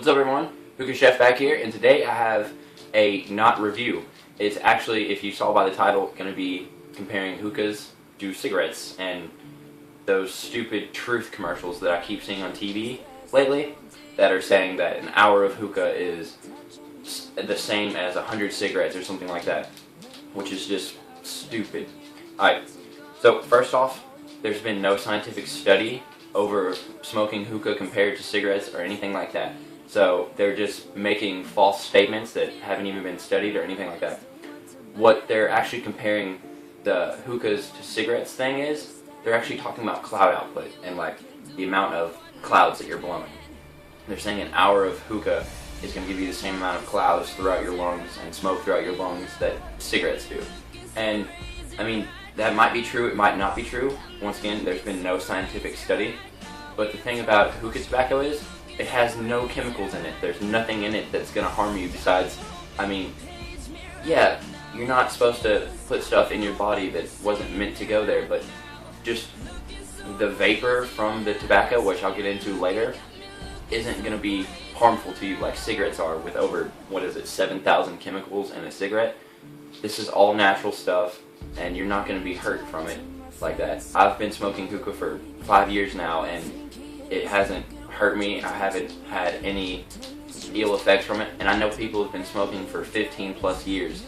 What's up everyone, Hookah Chef back here, and today I have a not review. It's actually, if you saw by the title, going to be comparing hookahs to cigarettes and those stupid truth commercials that I keep seeing on TV lately that are saying that an hour of hookah is the same as 100 cigarettes or something like that, which is just stupid. Alright, so first off, there's been no scientific study over smoking hookah compared to cigarettes or anything like that. So they're just making false statements that haven't even been studied or anything like that. What they're actually comparing the hookahs to cigarettes thing is, they're actually talking about cloud output and like the amount of clouds that you're blowing. They're saying an hour of hookah is going to give you the same amount of clouds throughout your lungs and smoke throughout your lungs that cigarettes do. And I mean, that might be true, it might not be true. Once again, there's been no scientific study. But the thing about hookah tobacco is, it has no chemicals in it. There's nothing in it that's going to harm you besides, I mean, yeah, you're not supposed to put stuff in your body that wasn't meant to go there, but just the vapor from the tobacco, which I'll get into later, isn't going to be harmful to you like cigarettes are with over, 7,000 chemicals in a cigarette. This is all natural stuff, and you're not going to be hurt from it like that. I've been smoking hookah for 5 years now, and it hasn't hurt me. I haven't had any ill effects from it, and I know people have been smoking for 15 plus years,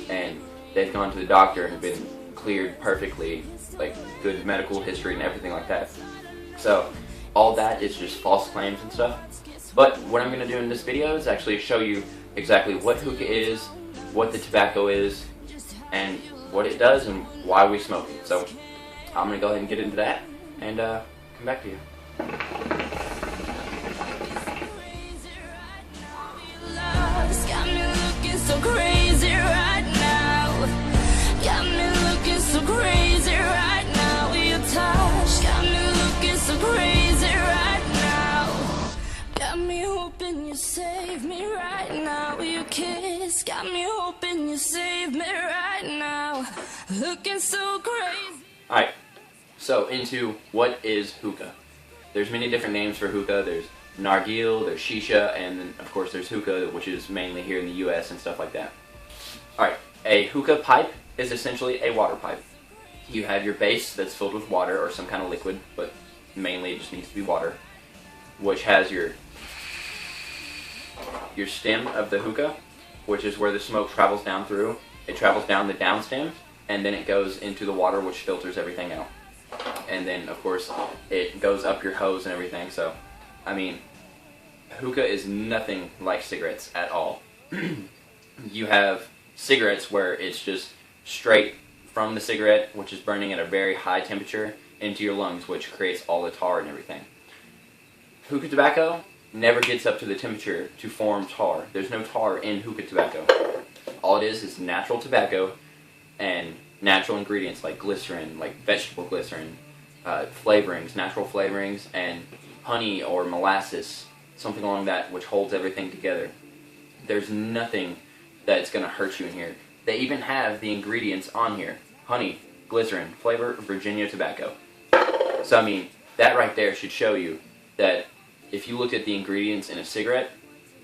and they've gone to the doctor and been cleared perfectly, like good medical history and everything like that. So all that is just false claims and stuff. But what I'm going to do in this video is actually show you exactly what hookah is, what the tobacco is, and what it does and why we smoke it. So I'm going to go ahead and get into that and come back to you. You save me right now. Your kiss got me hoping you save me right now. Looking so crazy. Alright, so into what is hookah. There's many different names for hookah. There's nargile, there's shisha, and then of course there's hookah, which is mainly here in the US and stuff like that. Alright, a hookah pipe is essentially a water pipe. You have your base that's filled with water or some kind of liquid, but mainly it just needs to be water, which has your stem of the hookah, which is where the smoke travels down through. It travels down the down stem, and then it goes into the water, which filters everything out. And then, of course, it goes up your hose and everything. So, I mean, hookah is nothing like cigarettes at all. You have cigarettes where it's just straight from the cigarette, which is burning at a very high temperature, into your lungs, which creates all the tar and everything. Hookah tobacco never gets up to the temperature to form tar. There's no tar in hookah tobacco. All it is natural tobacco and natural ingredients like glycerin, like vegetable glycerin, flavorings, natural flavorings, and honey or molasses, something along that, which holds everything together. There's nothing that's going to hurt you in here. They even have the ingredients on here. Honey, glycerin, flavor, Virginia tobacco. So I mean, that right there should show you that if you looked at the ingredients in a cigarette,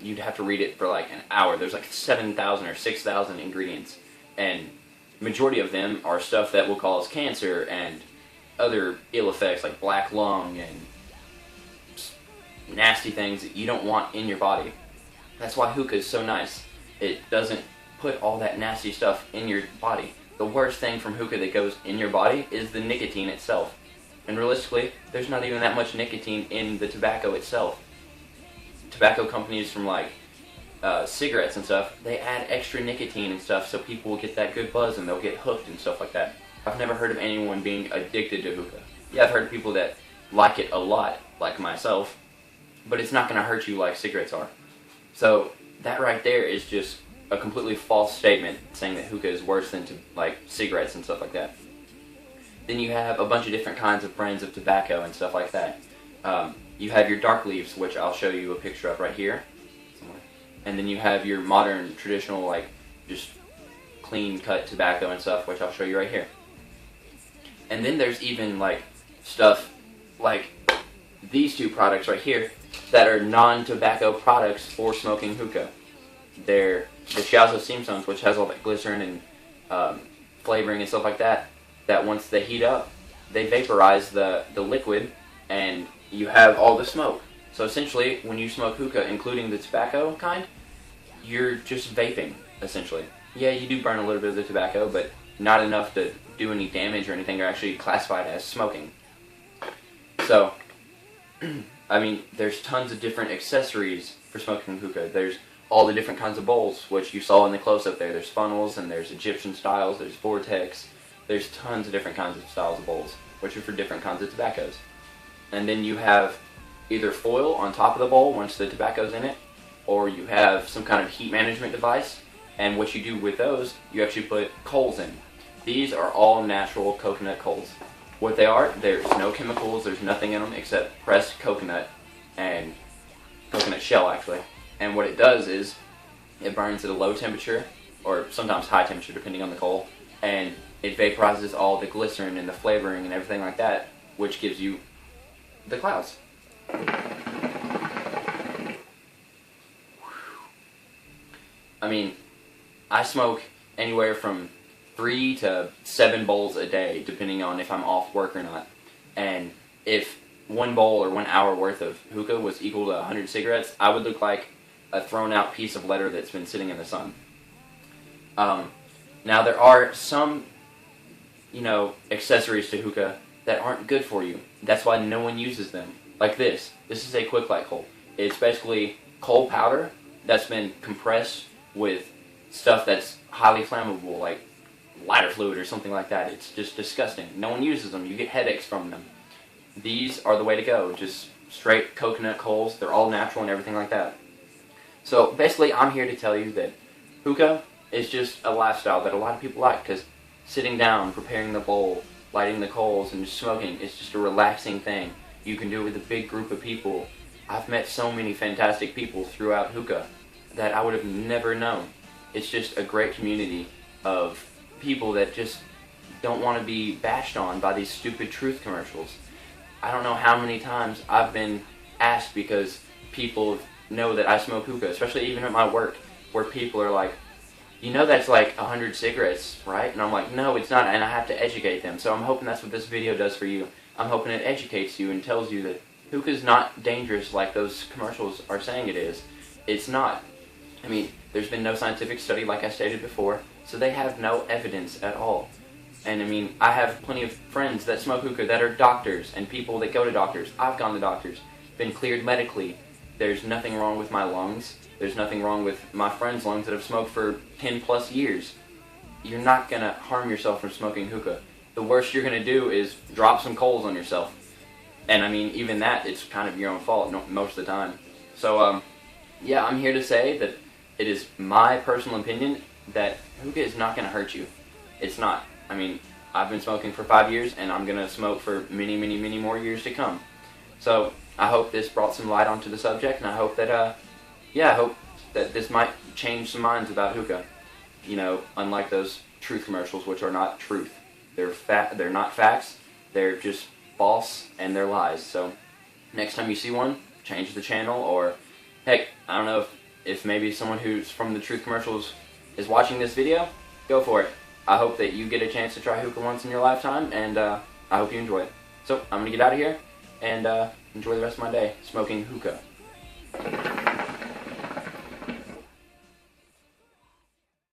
you'd have to read it for like an hour. There's like 7,000 or 6,000 ingredients, and majority of them are stuff that will cause cancer and other ill effects like black lung and nasty things that you don't want in your body. That's why hookah is so nice. It doesn't put all that nasty stuff in your body. The worst thing from hookah that goes in your body is the nicotine itself. And realistically, there's not even that much nicotine in the tobacco itself. Tobacco companies from like cigarettes and stuff, they add extra nicotine and stuff so people will get that good buzz and they'll get hooked and stuff like that. I've never heard of anyone being addicted to hookah. Yeah, I've heard of people that like it a lot, like myself, but it's not going to hurt you like cigarettes are. So that right there is just a completely false statement saying that hookah is worse than like cigarettes and stuff like that. Then you have a bunch of different kinds of brands of tobacco and stuff like that. You have your dark leaves, which I'll show you a picture of right here. And then you have your modern, traditional, like, just clean cut tobacco and stuff, which I'll show you right here. And then there's even, like, stuff like these two products right here that are non-tobacco products for smoking hookah. They're the shiazo steamstones, which has all that glycerin and flavoring and stuff like that, that once they heat up, they vaporize the liquid, and you have all the smoke. So essentially, when you smoke hookah, including the tobacco kind, you're just vaping, essentially. Yeah, you do burn a little bit of the tobacco, but not enough to do any damage or anything. You're actually classified as smoking. So, I mean, there's tons of different accessories for smoking hookah. There's all the different kinds of bowls, which you saw in the close-up there. There's funnels, and there's Egyptian styles, there's vortex. There's tons of different kinds of styles of bowls, which are for different kinds of tobaccos. And then you have either foil on top of the bowl once the tobacco's in it, or you have some kind of heat management device, and what you do with those, you actually put coals in. These are all natural coconut coals. What they are, there's no chemicals, there's nothing in them except pressed coconut and coconut shell, actually. And what it does is, it burns at a low temperature, or sometimes high temperature depending on the coal, and it vaporizes all the glycerin and the flavoring and everything like that, which gives you the clouds. I mean, I smoke anywhere from 3 to 7 bowls a day, depending on if I'm off work or not. And if 1 bowl or 1 hour worth of hookah was equal to 100 cigarettes, I would look like a thrown out piece of leather that's been sitting in the sun. Now there are some, accessories to hookah that aren't good for you. That's why no one uses them. Like this. This is a quick light coal. It's basically coal powder that's been compressed with stuff that's highly flammable, like lighter fluid or something like that. It's just disgusting. No one uses them. You get headaches from them. These are the way to go. Just straight coconut coals. They're all natural and everything like that. So basically, I'm here to tell you that hookah is just a lifestyle that a lot of people like, because sitting down, preparing the bowl, lighting the coals, and just smoking is just a relaxing thing. You can do it with a big group of people. I've met so many fantastic people throughout hookah that I would have never known. It's just a great community of people that just don't want to be bashed on by these stupid truth commercials. I don't know how many times I've been asked, because people know that I smoke hookah, especially even at my work, where people are like, that's like 100 cigarettes, right? And I'm like, no, it's not, and I have to educate them. So I'm hoping that's what this video does for you. I'm hoping it educates you and tells you that hookah is not dangerous like those commercials are saying it is. It's not. I mean, there's been no scientific study, like I stated before, so they have no evidence at all. And I mean, I have plenty of friends that smoke hookah that are doctors, and people that go to doctors. I've gone to doctors, been cleared medically. There's nothing wrong with my lungs. There's nothing wrong with my friends' lungs that have smoked for 10 plus years. You're not going to harm yourself from smoking hookah. The worst you're going to do is drop some coals on yourself. And I mean, even that, it's kind of your own fault most of the time. So, yeah, I'm here to say that it is my personal opinion that hookah is not going to hurt you. It's not. I mean, I've been smoking for 5 years, and I'm going to smoke for many, many, many more years to come. So, I hope this brought some light onto the subject, and I hope that, I hope that this might change some minds about hookah. Unlike those truth commercials, which are not truth. They're not facts. They're just false, and they're lies. So, next time you see one, change the channel, or, heck, I don't know if maybe someone who's from the truth commercials is watching this video, go for it. I hope that you get a chance to try hookah once in your lifetime, and I hope you enjoy it. So, I'm going to get out of here, and enjoy the rest of my day smoking hookah.